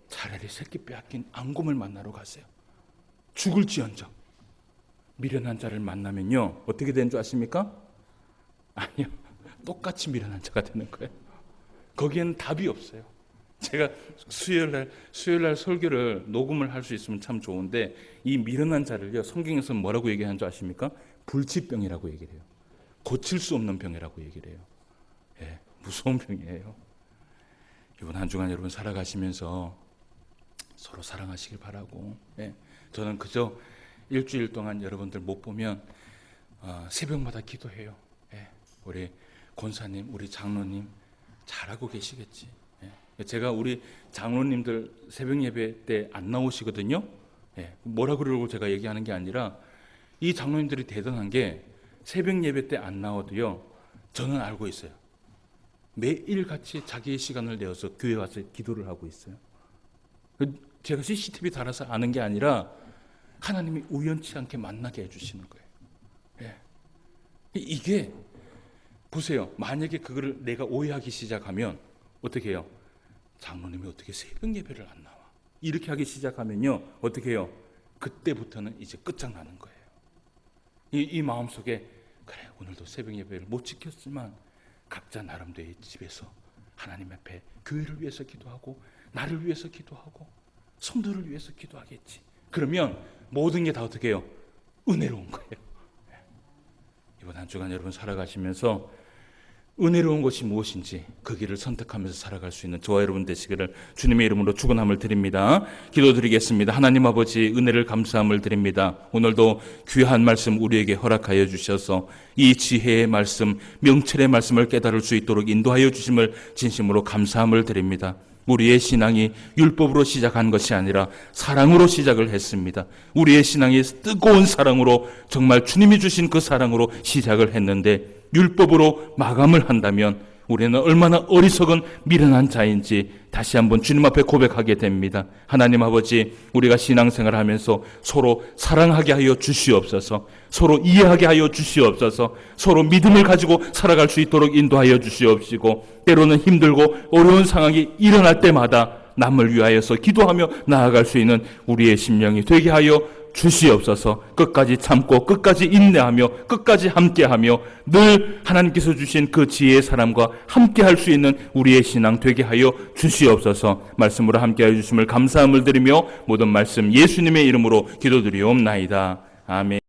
차라리 새끼 빼앗긴 앙곰을 만나러 가세요. 죽을지언정. 미련한 자를 만나면요 어떻게 되는 줄 아십니까? 아니요, 똑같이 미련한 자가 되는 거예요. 거기에는 답이 없어요. 제가 수요일 날 설교를 녹음을 할 수 있으면 참 좋은데 이 미련한 자를요 성경에서 뭐라고 얘기하는 줄 아십니까? 불치병이라고 얘기를 해요. 고칠 수 없는 병이라고 얘기를 해요. 무서운 병이에요. 이번 한 주간 여러분 살아가시면서 서로 사랑하시길 바라고, 저는 그저 일주일 동안 여러분들 못 보면 새벽마다 기도해요. 우리 권사님, 우리 장로님 잘하고 계시겠지. 제가 우리 장로님들 새벽 예배 때 안 나오시거든요. 뭐라 그러고 제가 얘기하는 게 아니라 이 장로님들이 대단한 게 새벽 예배 때 안 나와도요 저는 알고 있어요. 매일 같이 자기의 시간을 내어서 교회 와서 기도를 하고 있어요. 제가 CCTV 달아서 아는 게 아니라 하나님이 우연치 않게 만나게 해주시는 거예요. 이게 보세요. 만약에 그거를 내가 오해하기 시작하면 어떻게 해요? 장로님이 어떻게 새벽 예배를 안 나와? 이렇게 하기 시작하면요 어떻게 해요? 그때부터는 이제 끝장나는 거예요. 이 마음속에 그래 오늘도 새벽 예배를 못 지켰지만 각자 나름대로의 집에서 하나님 앞에 교회를 위해서 기도하고 나를 위해서 기도하고 성도를 위해서 기도하겠지. 그러면 모든 게 다 어떻게 해요? 은혜로운 거예요. 이번 한 주간 여러분 살아가시면서 은혜로운 것이 무엇인지 그 길을 선택하면서 살아갈 수 있는 저와 여러분 되시기를 주님의 이름으로 축원함을 드립니다. 기도드리겠습니다. 하나님 아버지, 은혜를 감사함을 드립니다. 오늘도 귀한 말씀 우리에게 허락하여 주셔서 이 지혜의 말씀, 명철의 말씀을 깨달을 수 있도록 인도하여 주심을 진심으로 감사함을 드립니다. 우리의 신앙이 율법으로 시작한 것이 아니라 사랑으로 시작을 했습니다. 우리의 신앙이 뜨거운 사랑으로, 정말 주님이 주신 그 사랑으로 시작을 했는데 율법으로 마감을 한다면 우리는 얼마나 어리석은 미련한 자인지 다시 한번 주님 앞에 고백하게 됩니다. 하나님 아버지, 우리가 신앙생활을 하면서 서로 사랑하게 하여 주시옵소서, 서로 이해하게 하여 주시옵소서, 서로 믿음을 가지고 살아갈 수 있도록 인도하여 주시옵시고, 때로는 힘들고 어려운 상황이 일어날 때마다 남을 위하여서 기도하며 나아갈 수 있는 우리의 심령이 되게 하여 주시옵소서. 끝까지 참고 끝까지 인내하며 끝까지 함께하며 늘 하나님께서 주신 그 지혜의 사람과 함께할 수 있는 우리의 신앙 되게 하여 주시옵소서. 말씀으로 함께하여 주심을 감사함을 드리며 모든 말씀 예수님의 이름으로 기도드리옵나이다. 아멘.